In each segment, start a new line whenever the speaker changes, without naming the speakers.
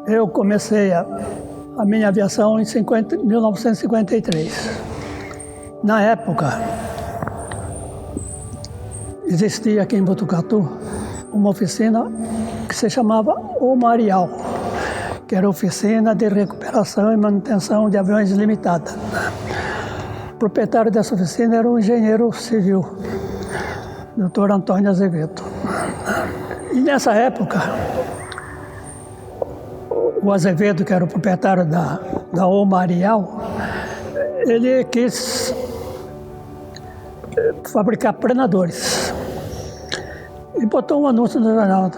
Eu comecei a minha aviação em 1953. Na época, existia aqui em Botucatu uma oficina que se chamava Omarial, que era oficina de recuperação e manutenção de aviões limitada. O proprietário dessa oficina era um engenheiro civil, Dr. Antônio Azevedo. E nessa época, o Azevedo, que era o proprietário da Omarial, ele quis fabricar planadores. E botou um anúncio no jornal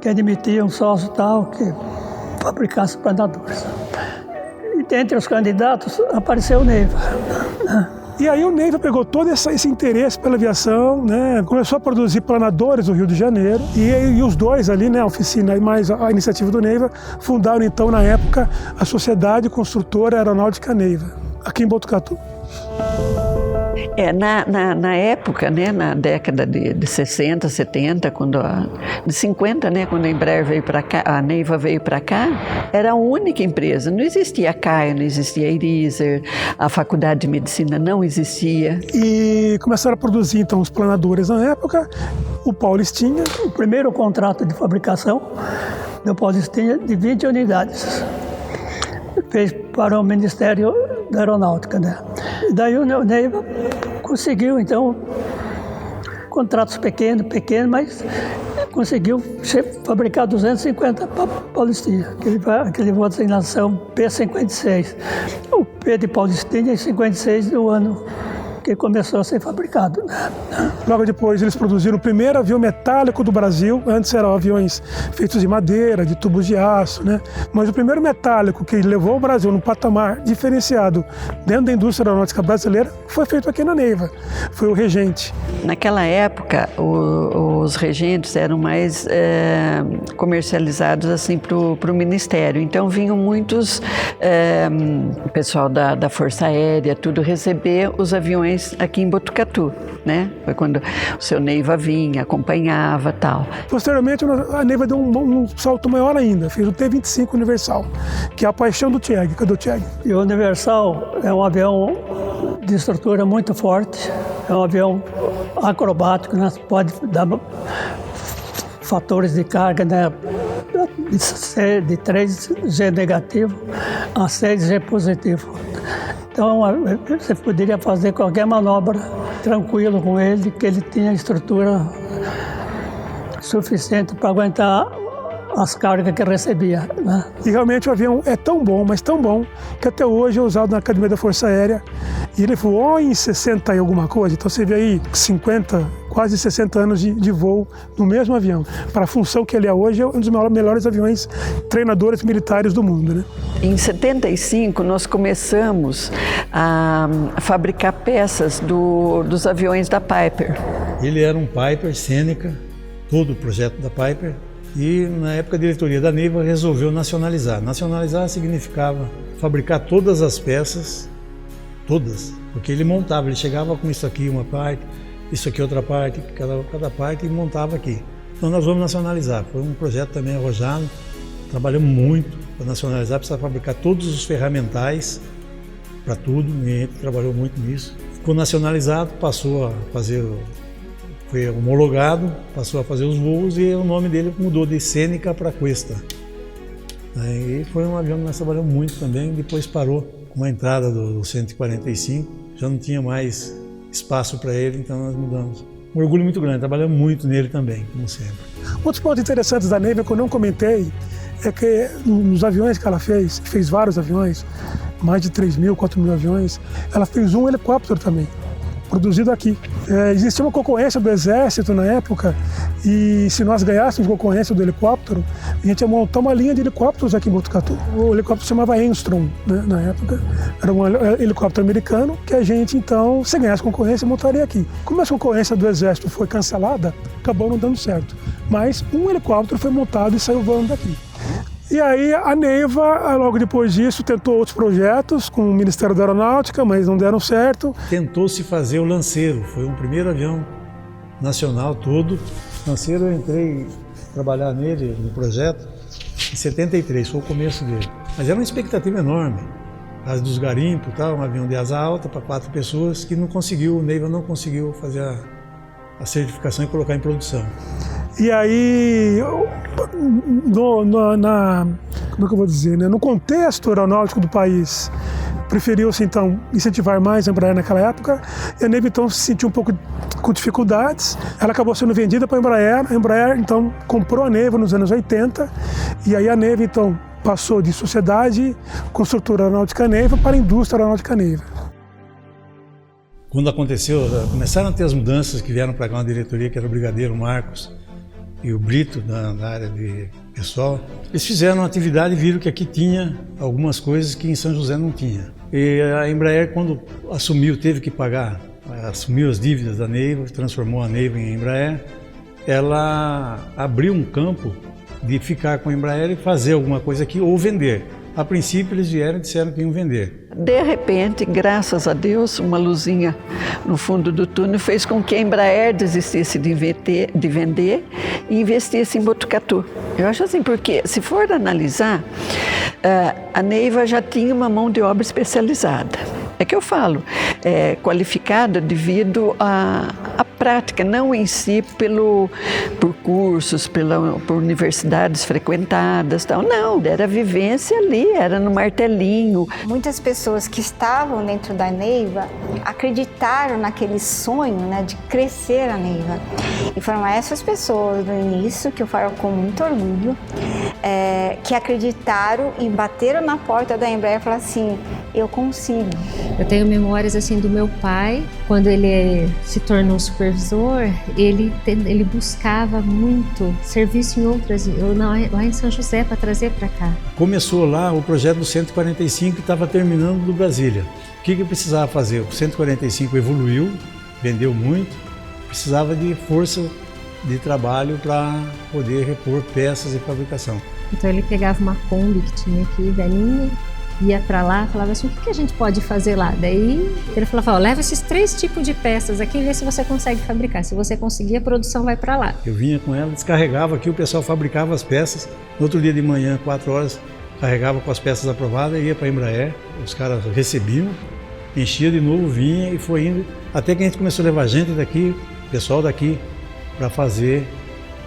que admitia um sócio tal que fabricasse planadores. E dentre os candidatos apareceu o Neiva.
E aí o Neiva pegou todo esse interesse pela aviação, né? Começou a produzir planadores no Rio de Janeiro e os dois ali, né, a oficina e mais a iniciativa do Neiva, fundaram então na época a Sociedade Construtora Aeronáutica Neiva, aqui em Botucatu.
Na época, né, na década de 60, 70, de 50, né, quando a Embraer veio para cá, a Neiva veio para cá, era a única empresa. Não existia a CAI, não existia a Iriser, a Faculdade de Medicina não existia.
E começaram a produzir então os planadores na época, o Paulistinha.
O primeiro contrato de fabricação do Paulistinha de 20 unidades. Fez para o Ministério da Aeronáutica, né? E daí o Neiva conseguiu, então, contratos pequenos, mas conseguiu fabricar 250 Paulistinha, aquele voo de designação P-56. O P de Paulistinha em 56 do ano que começou a ser fabricado.
Logo depois eles produziram o primeiro avião metálico do Brasil. Antes eram aviões feitos de madeira, de tubos de aço, né? Mas o primeiro metálico que levou o Brasil num patamar diferenciado dentro da indústria aeronáutica brasileira foi feito aqui na Neiva. Foi o Regente.
Naquela época, os Regentes eram mais comercializados assim para o Ministério. Então vinham muitos pessoal da Força Aérea, tudo receber os aviões aqui em Botucatu, né? Foi quando o seu Neiva vinha, acompanhava, tal.
Posteriormente, a Neiva deu um salto maior ainda, fez o T-25 Universal, que é a paixão do Tieg. Cadê o Tieg?
E o Universal é um avião de estrutura muito forte, é um avião acrobático, né? Pode dar fatores de carga, né? De 3G negativo a 6G positivo. Então, você poderia fazer qualquer manobra tranquilo com ele, que ele tinha estrutura suficiente para aguentar as cargas que recebia, né?
E realmente o avião é tão bom, mas tão bom, que até hoje é usado na Academia da Força Aérea. E ele voou em 60 e alguma coisa, então você vê aí 50, quase 60 anos de voo no mesmo avião. Para a função que ele é hoje, é um dos melhores aviões treinadores militares do mundo, né?
Em 75, nós começamos a fabricar peças dos aviões da Piper.
Ele era um Piper Seneca, todo o projeto da Piper, e na época a diretoria da Neiva resolveu nacionalizar. Nacionalizar significava fabricar todas as peças, todas, porque ele montava, ele chegava com isso aqui uma parte, isso aqui outra parte, cada parte e montava aqui. Então nós vamos nacionalizar. Foi um projeto também arrojado, trabalhamos muito para nacionalizar, precisa fabricar todos os ferramentais para tudo, e a gente trabalhou muito nisso. Ficou nacionalizado, passou a fazer, foi homologado, passou a fazer os voos e o nome dele mudou de Seneca para Cuesta. E foi um avião que nós trabalhamos muito também, depois parou com a entrada do 145, já não tinha mais espaço para ele, então nós mudamos. Um orgulho muito grande, trabalhamos muito nele também, como sempre.
Outros pontos interessantes da Neiva que eu não comentei é que nos aviões que ela fez vários aviões, mais de 3 mil, 4 mil aviões. Ela fez um helicóptero também, produzido aqui. Existia uma concorrência do Exército na época, e se nós ganhássemos concorrência do helicóptero, a gente ia montar uma linha de helicópteros aqui em Botucatu. O helicóptero se chamava Enstrom, né, na época. Era um helicóptero americano que a gente, então, se ganhasse concorrência, montaria aqui. Como a concorrência do Exército foi cancelada, acabou não dando certo. Mas um helicóptero foi montado e saiu voando daqui. E aí a Neiva, logo depois disso, tentou outros projetos com o Ministério da Aeronáutica, mas não deram certo.
Tentou-se fazer o Lanceiro, foi um primeiro avião nacional todo. O Lanceiro, eu entrei a trabalhar nele, no projeto, em 73, foi o começo dele. Mas era uma expectativa enorme. As dos garimpos, um avião de asa alta para 4 pessoas, que não conseguiu, o Neiva não conseguiu fazer a certificação e colocar em produção.
E aí, como é que eu vou dizer, né? No contexto aeronáutico do país, preferiu-se então incentivar mais a Embraer naquela época, e a Neiva então se sentiu um pouco com dificuldades. Ela acabou sendo vendida para a Embraer então comprou a Neiva nos anos 80, e aí a Neiva então passou de Sociedade Construtora Aeronáutica Neiva para a Indústria Aeronáutica Neiva.
Quando começaram a ter as mudanças que vieram para cá, uma diretoria que era o Brigadeiro Marcos e o Brito, na área de pessoal, eles fizeram uma atividade e viram que aqui tinha algumas coisas que em São José não tinha. E a Embraer, quando assumiu, teve que pagar, assumiu as dívidas da Neiva, transformou a Neiva em Embraer, ela abriu um campo de ficar com a Embraer e fazer alguma coisa aqui ou vender. A princípio eles vieram e disseram que iam vender.
De repente, graças a Deus, uma luzinha no fundo do túnel fez com que a Embraer desistisse de vender e investisse em Botucatu. Eu acho assim, porque se for analisar, a Neiva já tinha uma mão de obra especializada. É que eu falo, qualificada devido à prática, não em si por cursos, por universidades frequentadas, tal. Não, era vivência ali, era no martelinho.
Muitas pessoas que estavam dentro da Neiva acreditaram naquele sonho, né, de crescer a Neiva. E foram essas pessoas no início, que eu falo com muito orgulho, que acreditaram e bateram na porta da Embraer e falaram assim, eu consigo.
Eu tenho memórias assim do meu pai, quando ele se tornou supervisor, ele buscava muito serviço em outras, lá em São José, para trazer para cá.
Começou lá o projeto do 145 que estava terminando do Brasília. O que precisava fazer? O 145 evoluiu, vendeu muito, precisava de força de trabalho para poder repor peças e fabricação.
Então ele pegava uma Kombi que tinha aqui, velhinha, ia para lá, falava assim, o que a gente pode fazer lá? Daí ele falava, leva esses 3 tipos de peças aqui e vê se você consegue fabricar. Se você conseguir, a produção vai para lá.
Eu vinha com ela, descarregava aqui, o pessoal fabricava as peças. No outro dia de manhã, 4 horas, carregava com as peças aprovadas, ia para a Embraer, os caras recebiam, enchia de novo, vinha e foi indo. Até que a gente começou a levar gente daqui, pessoal daqui, para fazer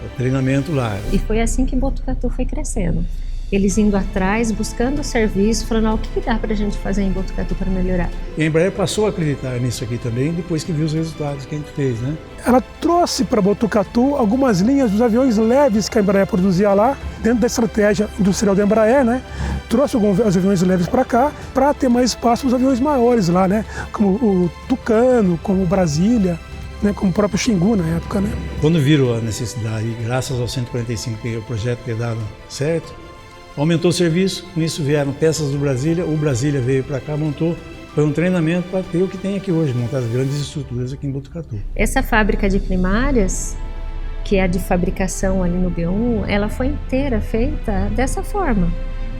o treinamento lá.
E foi assim que Botucatu foi crescendo. Eles indo atrás, buscando o serviço, falando, o que dá para a gente fazer em Botucatu para melhorar?
E a Embraer passou a acreditar nisso aqui também, depois que viu os resultados que a gente fez, né?
Ela trouxe para Botucatu algumas linhas dos aviões leves que a Embraer produzia lá, dentro da estratégia industrial da Embraer, né? Trouxe os aviões leves para cá, para ter mais espaço para os aviões maiores lá, né? Como o Tucano, como o Brasília, né? Como o próprio Xingu na época, né?
Quando viram a necessidade, graças ao 145 que o projeto ter dado certo, aumentou o serviço, com isso vieram peças do Brasília, o Brasília veio para cá, montou, foi um treinamento para ter o que tem aqui hoje, montar as grandes estruturas aqui em Botucatu.
Essa fábrica de primárias, que é a de fabricação ali no B1, ela foi inteira feita dessa forma.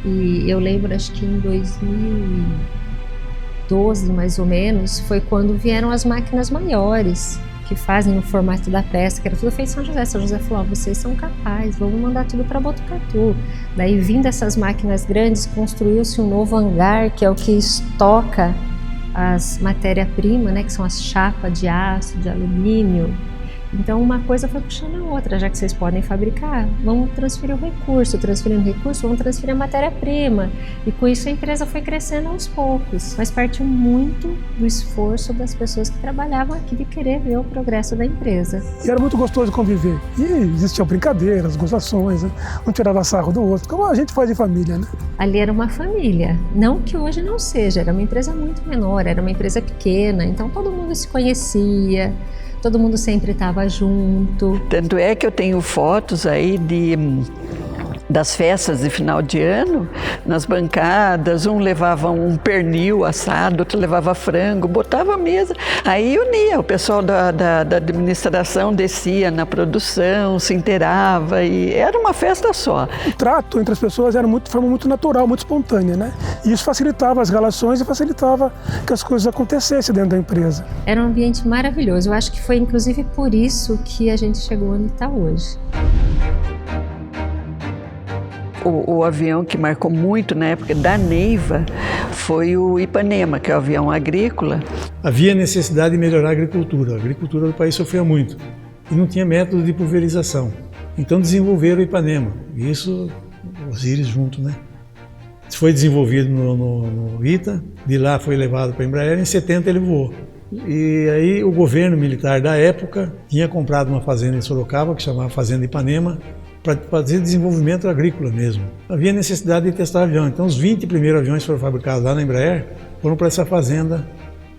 E eu lembro, acho que em 2012, mais ou menos, foi quando vieram as máquinas maiores, que fazem o formato da peça, que era tudo feito em São José. São José falou, vocês são capazes, vamos mandar tudo para Botucatu. Daí, vindo essas máquinas grandes, construiu-se um novo hangar, que é o que estoca as matérias-primas, né, que são as chapas de aço, de alumínio, Então uma coisa foi puxando a outra, já que vocês podem fabricar, vamos transferir o recurso, transferindo o recurso, vamos transferir a matéria-prima. E com isso a empresa foi crescendo aos poucos, mas partiu muito do esforço das pessoas que trabalhavam aqui de querer ver o progresso da empresa.
E era muito gostoso conviver. E existiam brincadeiras, gozações, né? Um tirava sarro do outro, como a gente faz em família, né?
Ali era uma família, não que hoje não seja, era uma empresa muito menor, era uma empresa pequena, então todo mundo se conhecia, todo mundo sempre estava junto.
Tanto é que eu tenho fotos aí das festas de final de ano, nas bancadas, um levava um pernil assado, outro levava frango, botava a mesa, aí unia, o pessoal da administração descia na produção, se inteirava e era uma festa só.
O trato entre as pessoas era de forma muito natural, muito espontânea, né? E isso facilitava as relações e facilitava que as coisas acontecessem dentro da empresa.
Era um ambiente maravilhoso, eu acho que foi inclusive por isso que a gente chegou onde está hoje.
O avião que marcou muito na época da Neiva foi o Ipanema, que é o avião agrícola.
Havia necessidade de melhorar a agricultura do país sofria muito e não tinha método de pulverização. Então desenvolveram o Ipanema, isso os Íris junto, né? Foi desenvolvido no ITA, de lá foi levado para a Embraer, em 70 ele voou. E aí o governo militar da época tinha comprado uma fazenda em Sorocaba, que chamava Fazenda Ipanema, para fazer desenvolvimento agrícola mesmo. Havia necessidade de testar avião, então os 20 primeiros aviões que foram fabricados lá na Embraer foram para essa fazenda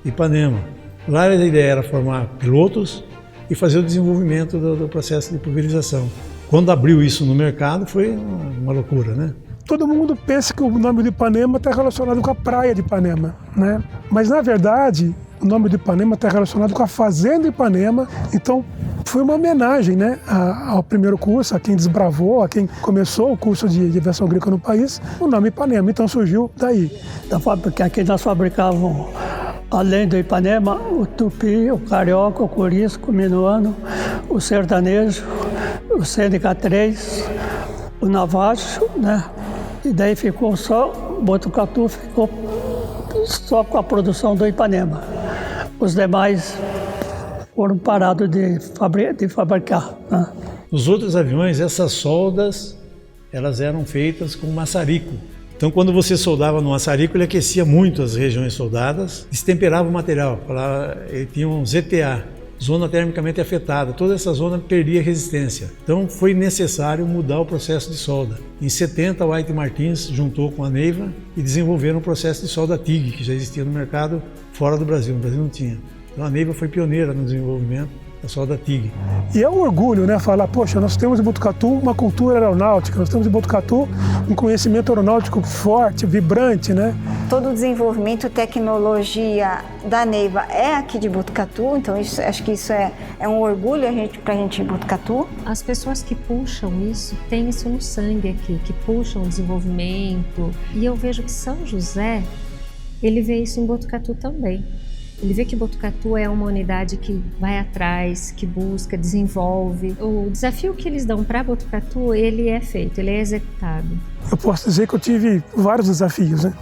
Ipanema. Lá a ideia era formar pilotos e fazer o desenvolvimento do processo de pulverização. Quando abriu isso no mercado foi uma loucura, né?
Todo mundo pensa que o nome de Ipanema está relacionado com a praia de Ipanema, né? Mas na verdade o nome de Ipanema está relacionado com a fazenda Ipanema, então foi uma homenagem, né, ao primeiro curso, a quem desbravou, a quem começou o curso de aviação agrícola no país, o nome Ipanema, então surgiu daí.
Porque aqui nós fabricávamos, além do Ipanema, o tupi, o carioca, o corisco, o minuano, o sertanejo, o CNK3, o navajo, né, e daí ficou só, Botucatu ficou só com a produção do Ipanema. Os demais foram parados de fabricar. Né?
Nos outros aviões, essas soldas, elas eram feitas com maçarico. Então, quando você soldava no maçarico, ele aquecia muito as regiões soldadas, destemperava o material. Ele tinha um ZTA, zona termicamente afetada. Toda essa zona perdia resistência. Então, foi necessário mudar o processo de solda. Em 70, o White Martins juntou com a Neiva e desenvolveram o processo de solda TIG, que já existia no mercado fora do Brasil. No Brasil não tinha. Então a Neiva foi pioneira no desenvolvimento da solda TIG.
E é um orgulho, né, falar, poxa, nós temos em Botucatu uma cultura aeronáutica, nós temos em Botucatu um conhecimento aeronáutico forte, vibrante, né?
Todo o desenvolvimento, tecnologia da Neiva é aqui de Botucatu, então acho que isso é um orgulho pra gente em Botucatu.
As pessoas que puxam isso, têm isso no sangue aqui, que puxam o desenvolvimento. E eu vejo que São José, ele vê isso em Botucatu também. Ele vê que Botucatu é uma unidade que vai atrás, que busca, desenvolve. O desafio que eles dão para Botucatu, ele é feito, ele é executado.
Eu posso dizer que eu tive vários desafios, né?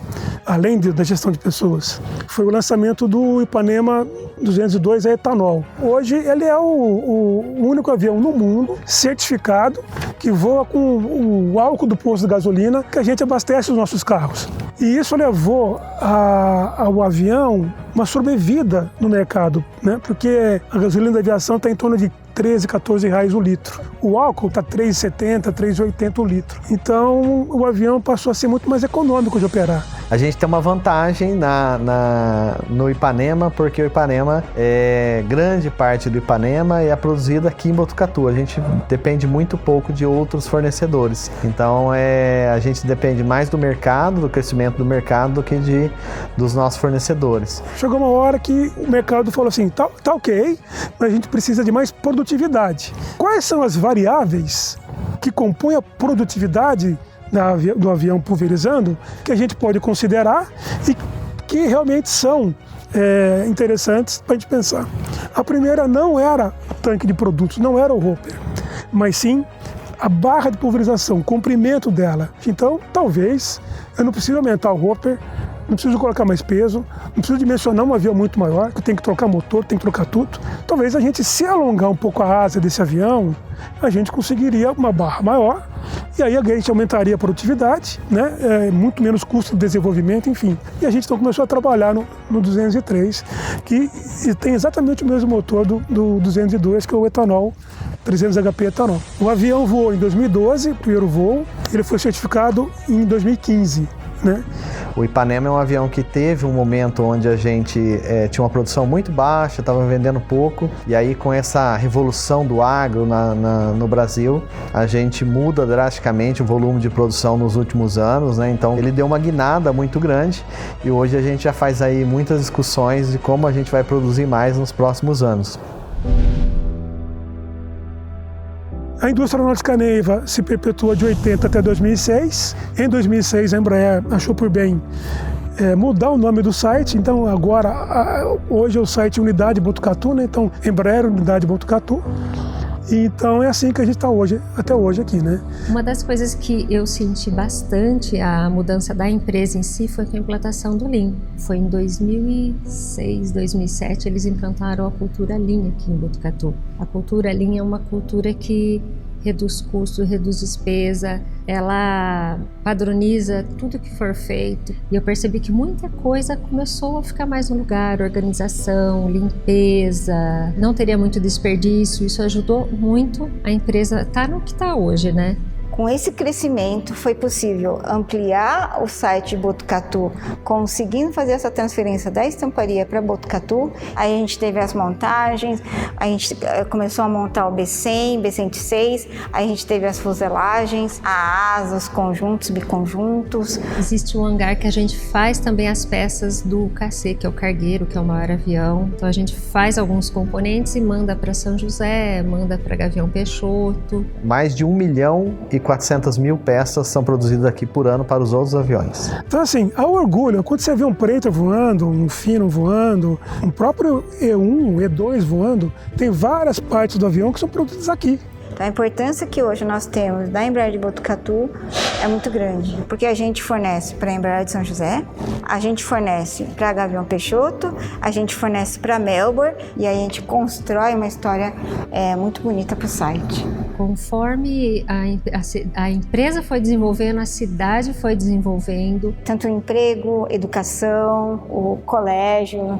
Além da gestão de pessoas. Foi o lançamento do Ipanema 202 a etanol. Hoje ele é o único avião no mundo certificado que voa com o álcool do posto de gasolina que a gente abastece os nossos carros. E isso levou ao avião uma sobrevida no mercado, né? Porque a gasolina da aviação está em torno de R$13, R$14 o litro. O álcool está R$3,70, R$3,80 o litro. Então o avião passou a ser muito mais econômico de operar.
A gente tem uma vantagem no Ipanema, porque o Ipanema, grande parte do Ipanema é produzido aqui em Botucatu. A gente depende muito pouco de outros fornecedores. Então a gente depende mais do mercado, do crescimento do mercado, do que dos nossos fornecedores.
Chegou uma hora que o mercado falou assim, tá ok, mas a gente precisa de mais produtividade. Quais são as variáveis que compõem a produtividade do avião pulverizando que a gente pode considerar e que realmente são interessantes para a gente pensar? A primeira não era o tanque de produtos, não era o hopper, mas sim a barra de pulverização, o comprimento dela. Então, talvez eu não precise aumentar o hopper não preciso colocar mais peso, não preciso dimensionar um avião muito maior, que tem que trocar motor, tem que trocar tudo. Talvez a gente, se alongar um pouco a asa desse avião, a gente conseguiria uma barra maior, e aí a gente aumentaria a produtividade, né? Muito menos custo de desenvolvimento, enfim. E a gente então começou a trabalhar no 203, que tem exatamente o mesmo motor do 202, que é o etanol, 300 HP etanol. O avião voou em 2012, primeiro voo, ele foi certificado em 2015. Né?
O Ipanema é um avião que teve um momento onde a gente tinha uma produção muito baixa, estava vendendo pouco, e aí com essa revolução do agro no Brasil, a gente muda drasticamente o volume de produção nos últimos anos, né? Então ele deu uma guinada muito grande, e hoje a gente já faz aí muitas discussões de como a gente vai produzir mais nos próximos anos.
A indústria aeronáutica Neiva se perpetua de 80 até 2006. Em 2006, a Embraer achou por bem mudar o nome do site. Então, agora, hoje é o site Unidade Botucatu, né? Então, Embraer Unidade Botucatu. Então, é assim que a gente está hoje, até hoje aqui, né?
Uma das coisas que eu senti bastante a mudança da empresa em si foi com a implantação do Lean. Foi em 2006, 2007, eles implantaram a cultura Lean aqui em Botucatu. A cultura Lean é uma cultura que reduz custo, reduz despesa, ela padroniza tudo que for feito. E eu percebi que muita coisa começou a ficar mais no lugar, organização, limpeza, não teria muito desperdício. Isso ajudou muito a empresa a estar no que está hoje, né?
Com esse crescimento, foi possível ampliar o site de Botucatu, conseguindo fazer essa transferência da estamparia para Botucatu. Aí a gente teve as montagens, a gente começou a montar o B100, B106, aí a gente teve as fuselagens, a asa, os conjuntos, biconjuntos.
Existe um hangar que a gente faz também as peças do KC, que é o cargueiro, que é o maior avião. Então a gente faz alguns componentes e manda para São José, manda para Gavião Peixoto.
Mais de 1.400.000 peças são produzidas aqui por ano para os outros aviões.
Então, assim, há orgulho. Quando você vê um Praetor voando, um Phenom voando, um próprio E1, E2 voando, tem várias partes do avião que são produzidas aqui.
Então, a importância que hoje nós temos da Embraer de Botucatu é muito grande, porque a gente fornece para a Embraer de São José, a gente fornece para a Gavião Peixoto, a gente fornece para Melbourne, e aí a gente constrói uma história muito bonita para o site.
Conforme a empresa foi desenvolvendo, a cidade foi desenvolvendo.
Tanto o emprego, educação, o colégio,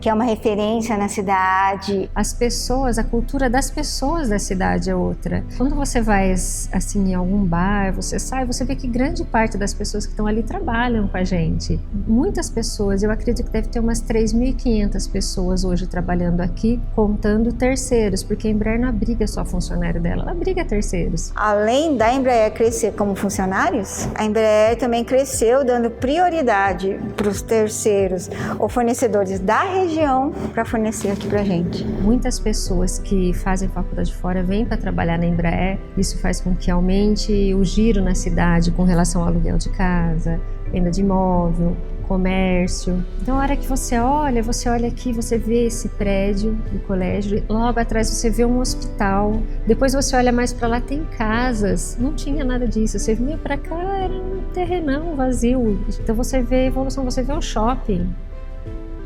que é uma referência na cidade.
As pessoas, a cultura das pessoas da cidade é outra. Quando você vai assim em algum bar, você sai, você vê que grande parte das pessoas que estão ali trabalham com a gente. Muitas pessoas, eu acredito que deve ter umas 3.500 pessoas hoje trabalhando aqui, contando terceiros, porque a Embraer não abriga só funcionário dela, ela abriga terceiros.
Além da Embraer crescer como funcionários, a Embraer também cresceu dando prioridade para os terceiros ou fornecedores da região para fornecer aqui para a gente.
Muitas pessoas que fazem faculdade fora vêm para trabalhar na Embraer, isso faz com que aumente o giro na cidade com relação ao aluguel de casa, venda de imóvel, comércio. Então, a hora que você olha aqui, você vê esse prédio do colégio, logo atrás você vê um hospital, depois você olha mais para lá, tem casas, não tinha nada disso, você vinha para cá, era um terrenão vazio. Então você vê a evolução, você vê o shopping,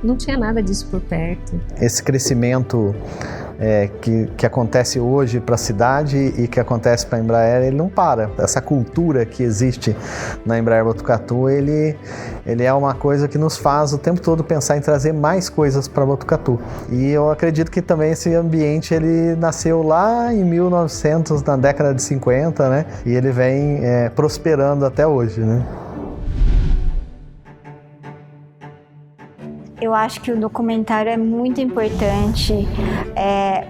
não tinha nada disso por perto.
Esse crescimento que acontece hoje para a cidade e que acontece para a Embraer, ele não para. Essa cultura que existe na Embraer Botucatu, ele é uma coisa que nos faz o tempo todo pensar em trazer mais coisas para Botucatu. E eu acredito que também esse ambiente ele nasceu lá em 1900, na década de 50, né? E ele vem prosperando até hoje, né?
Eu acho que o documentário é muito importante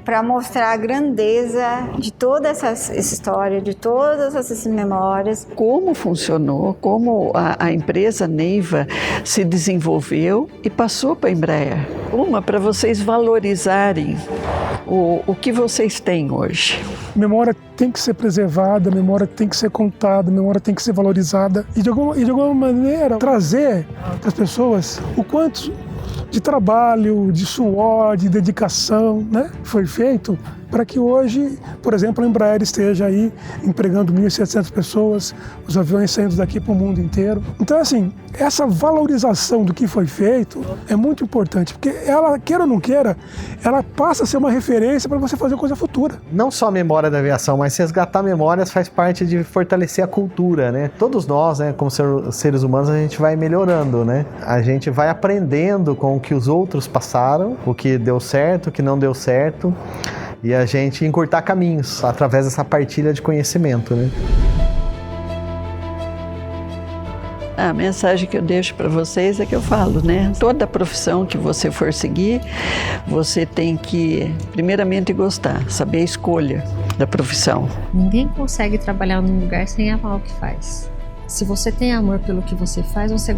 para mostrar a grandeza de toda essa história, de todas essas memórias.
Como funcionou, como a empresa Neiva se desenvolveu e passou para a Embraer. Para vocês valorizarem o que vocês têm hoje.
Memória tem que ser preservada, memória tem que ser contada, memória tem que ser valorizada e de alguma maneira trazer para as pessoas o quanto de trabalho, de suor, de dedicação, né, foi feito para que hoje, por exemplo, a Embraer esteja aí empregando 1.700 pessoas, os aviões saindo daqui para o mundo inteiro. Então, assim, essa valorização do que foi feito é muito importante, porque ela, queira ou não queira, ela passa a ser uma referência para você fazer coisa futura.
Não só a memória da aviação, mas resgatar memórias faz parte de fortalecer a cultura, né? Todos nós, né, como seres humanos, a gente vai melhorando, né? A gente vai aprendendo com o que os outros passaram, o que deu certo, o que não deu certo, e a gente encurtar caminhos através dessa partilha de conhecimento, né?
A mensagem que eu deixo para vocês é que eu falo, né? Toda profissão que você for seguir, você tem que, primeiramente, gostar, saber a escolha da profissão.
Ninguém consegue trabalhar num lugar sem amar o que faz. Se você tem amor pelo que você faz, você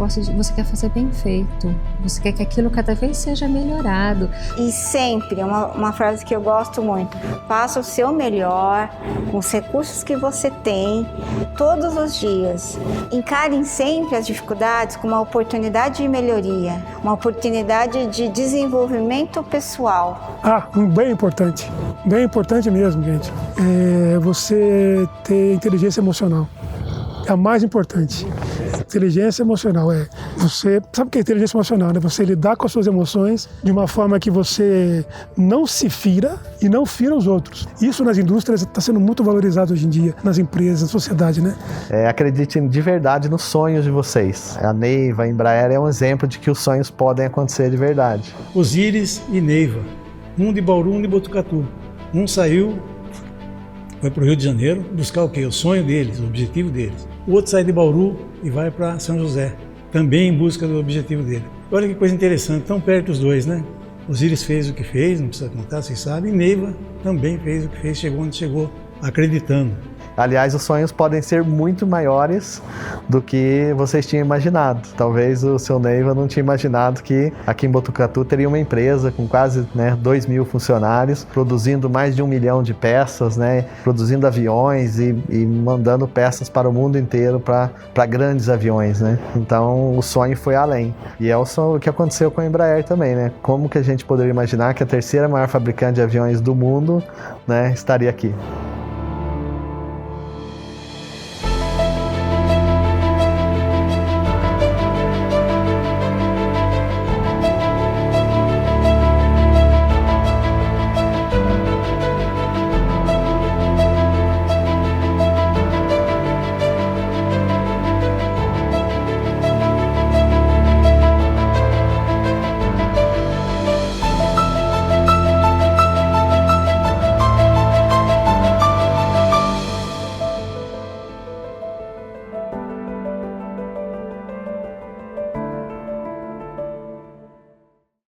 quer fazer bem feito. Você quer que aquilo cada vez seja melhorado.
E sempre, uma frase que eu gosto muito, faça o seu melhor com os recursos que você tem, todos os dias. Encarem sempre as dificuldades como uma oportunidade de melhoria, uma oportunidade de desenvolvimento pessoal.
Bem importante mesmo, gente, é você ter inteligência emocional. É a mais importante. Inteligência emocional é você... Sabe o que é inteligência emocional, né? Você lidar com as suas emoções de uma forma que você não se fira e não fira os outros. Isso nas indústrias está sendo muito valorizado hoje em dia, nas empresas, na sociedade, né?
Acreditem de verdade nos sonhos de vocês. A Neiva, a Embraer é um exemplo de que os sonhos podem acontecer de verdade.
Osíris e Neiva, um de Bauru, um de Botucatu. Um saiu, foi para o Rio de Janeiro buscar o quê? O sonho deles, o objetivo deles. O outro sai de Bauru e vai para São José, também em busca do objetivo dele. Olha que coisa interessante, tão perto os dois, né? Osíris fez o que fez, não precisa contar, vocês sabem, e Neiva também fez o que fez, chegou onde chegou, acreditando.
Aliás, os sonhos podem ser muito maiores do que vocês tinham imaginado. Talvez o seu Neiva não tinha imaginado que aqui em Botucatu teria uma empresa com quase 2.000 funcionários, produzindo mais de 1 milhão de peças, né? Produzindo aviões e mandando peças para o mundo inteiro para grandes aviões, né? Então o sonho foi além. E é o que aconteceu com a Embraer também, né? Como que a gente poderia imaginar que a terceira maior fabricante de aviões do mundo, né, estaria aqui?